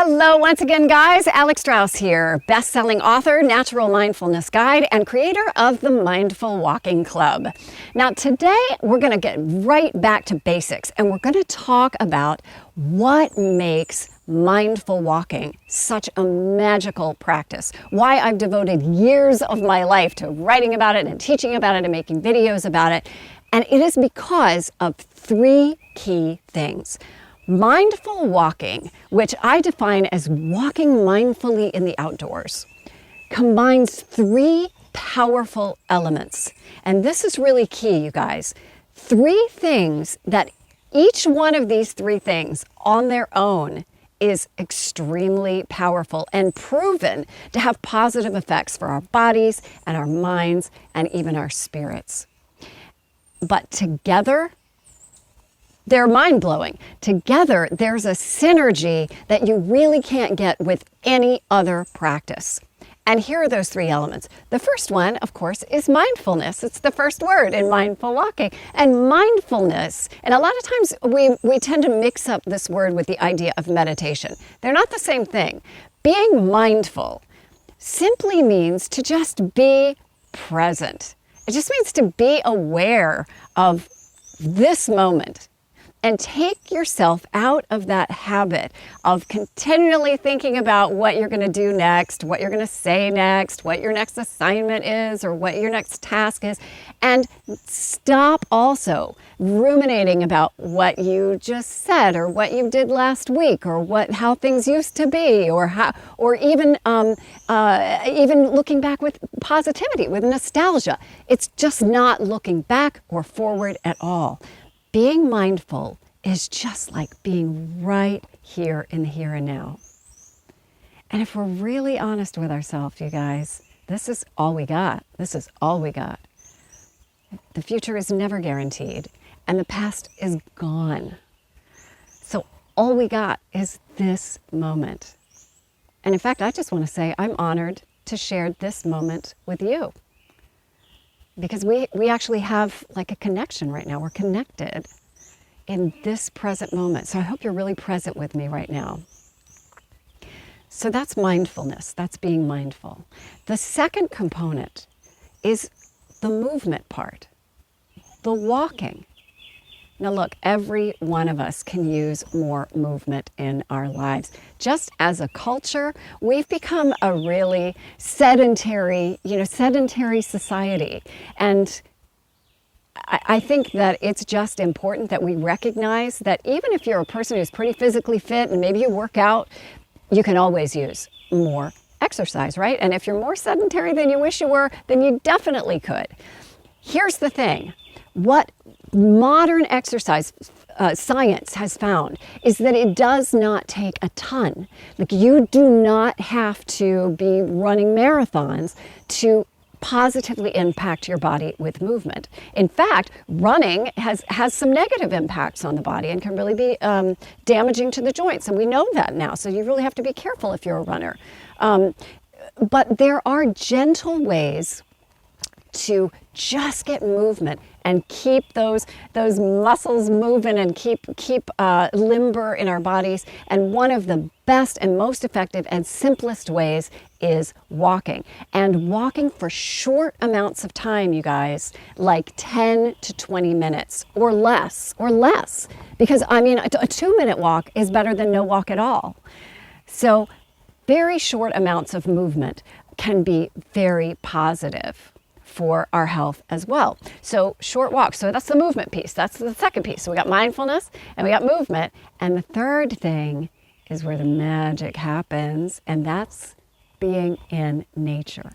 Hello once again, guys. Alex Strauss here, best-selling author, natural mindfulness guide, and creator of the Mindful Walking Club. Now today we're going to get right back to basics and we're going to talk about what makes mindful walking such a magical practice. Why I've devoted years of my life to writing about it and teaching about it and making videos about it. And it is because of three key things. Mindful walking, which I define as walking mindfully in the outdoors, combines three powerful elements. And this is really key, you guys. Three things that each one of these three things on their own is extremely powerful and proven to have positive effects for our bodies and our minds and even our spirits. But together, they're mind-blowing. Together, there's a synergy that you really can't get with any other practice. And here are those three elements. The first one, of course, is mindfulness. It's the first word in mindful walking. And mindfulness, and a lot of times we tend to mix up this word with the idea of meditation. They're not the same thing. Being mindful simply means to just be present. It just means to be aware of this moment. And take yourself out of that habit of continually thinking about what you're going to do next, what you're going to say next, what your next assignment is, or what your next task is. And stop also ruminating about what you just said, or what you did last week, or how things used to be, or even looking back with positivity, with nostalgia. It's just not looking back or forward at all. Being mindful is just like being right here in the here and now. And if we're really honest with ourselves, you guys, this is all we got. This is all we got. The future is never guaranteed, and the past is gone. So all we got is this moment. And in fact, I just want to say I'm honored to share this moment with you. Because we actually have like a connection right now. We're connected in this present moment. So I hope you're really present with me right now. So that's mindfulness. That's being mindful. The second component is the movement part, the walking. Now look, every one of us can use more movement in our lives. Just as a culture, we've become a really sedentary society. And I think that it's just important that we recognize that even if you're a person who's pretty physically fit and maybe you work out, you can always use more exercise, right? And if you're more sedentary than you wish you were, then you definitely could. Here's the thing. What modern exercise science has found is that it does not take a ton. Like, you do not have to be running marathons to positively impact your body with movement. In fact, running has some negative impacts on the body and can really be damaging to the joints. And we know that now. So you really have to be careful if you're a runner. But there are gentle ways to just get movement and keep those muscles moving and keep limber in our bodies. And one of the best and most effective and simplest ways is walking. And walking for short amounts of time, you guys, like 10 to 20 minutes or less. Because I mean, a 2-minute walk is better than no walk at all. So very short amounts of movement can be very positive for our health as well. So short walks. So that's the movement piece. That's the second piece. So we got mindfulness and we got movement. And the third thing is where the magic happens, and that's being in nature,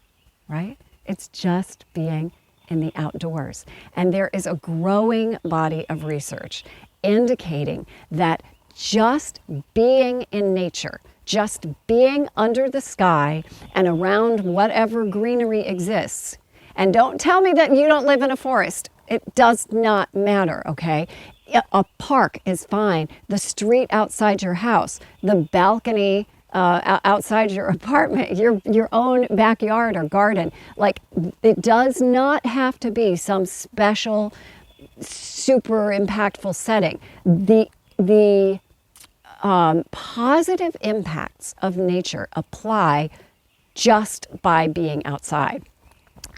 right? It's just being in the outdoors. And there is a growing body of research indicating that just being in nature, just being under the sky and around whatever greenery exists. And don't tell me that you don't live in a forest. It does not matter, okay? A park is fine. The street outside your house, the balcony outside your apartment, your own backyard or garden. Like, it does not have to be some special, super impactful setting. The positive impacts of nature apply just by being outside.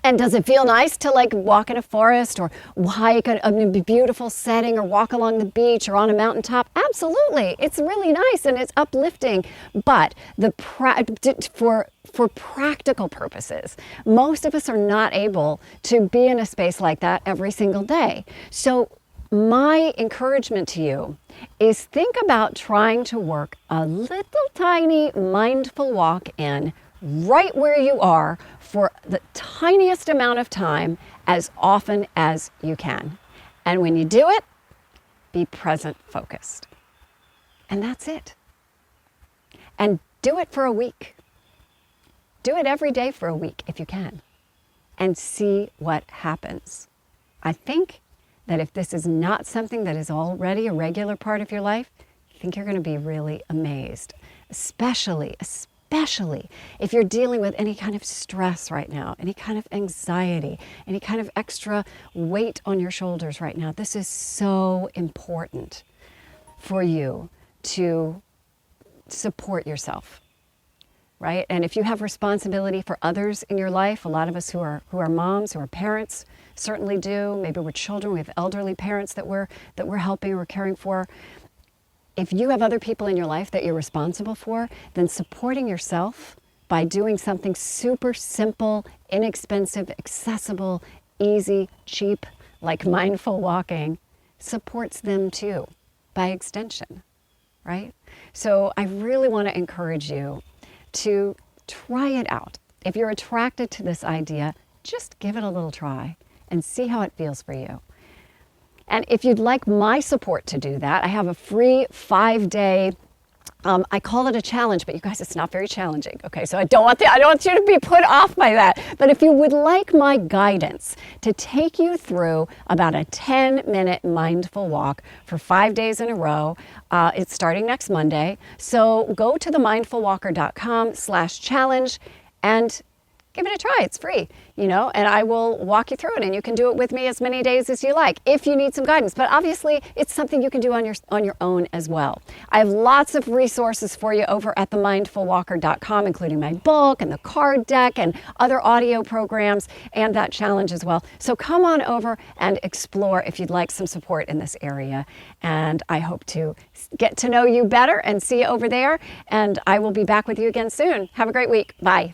And does it feel nice to like walk in a forest or hike a beautiful setting or walk along the beach or on a mountaintop? Absolutely. It's really nice and it's uplifting. But for practical purposes, most of us are not able to be in a space like that every single day. So my encouragement to you is think about trying to work a little tiny mindful walk in right where you are for the tiniest amount of time as often as you can. And when you do it, be present focused. And that's it. And do it for a week. Do it every day for a week if you can. And see what happens. I think that if this is not something that is already a regular part of your life, I think you're going to be really amazed. Especially if you're dealing with any kind of stress right now, any kind of anxiety, any kind of extra weight on your shoulders right now. This is so important for you to support yourself, right? And if you have responsibility for others in your life, a lot of us who are moms, who are parents, certainly do. Maybe we're children, we have elderly parents that we're helping or caring for. If you have other people in your life that you're responsible for, then supporting yourself by doing something super simple, inexpensive, accessible, easy, cheap, like mindful walking, supports them too, by extension, right? So I really want to encourage you to try it out. If you're attracted to this idea, just give it a little try and see how it feels for you. And if you'd like my support to do that, I have a free 5-day, I call it a challenge, but you guys, it's not very challenging. Okay, so I don't want you to be put off by that. But if you would like my guidance to take you through about a 10-minute mindful walk for 5 days in a row, it's starting next Monday. So go to themindfulwalker.com/challenge and give it a try. It's free, and I will walk you through it, and you can do it with me as many days as you like if you need some guidance. But obviously, it's something you can do on your own as well. I have lots of resources for you over at themindfulwalker.com, including my book and the card deck and other audio programs and that challenge as well. So come on over and explore if you'd like some support in this area. And I hope to get to know you better and see you over there. And I will be back with you again soon. Have a great week. Bye.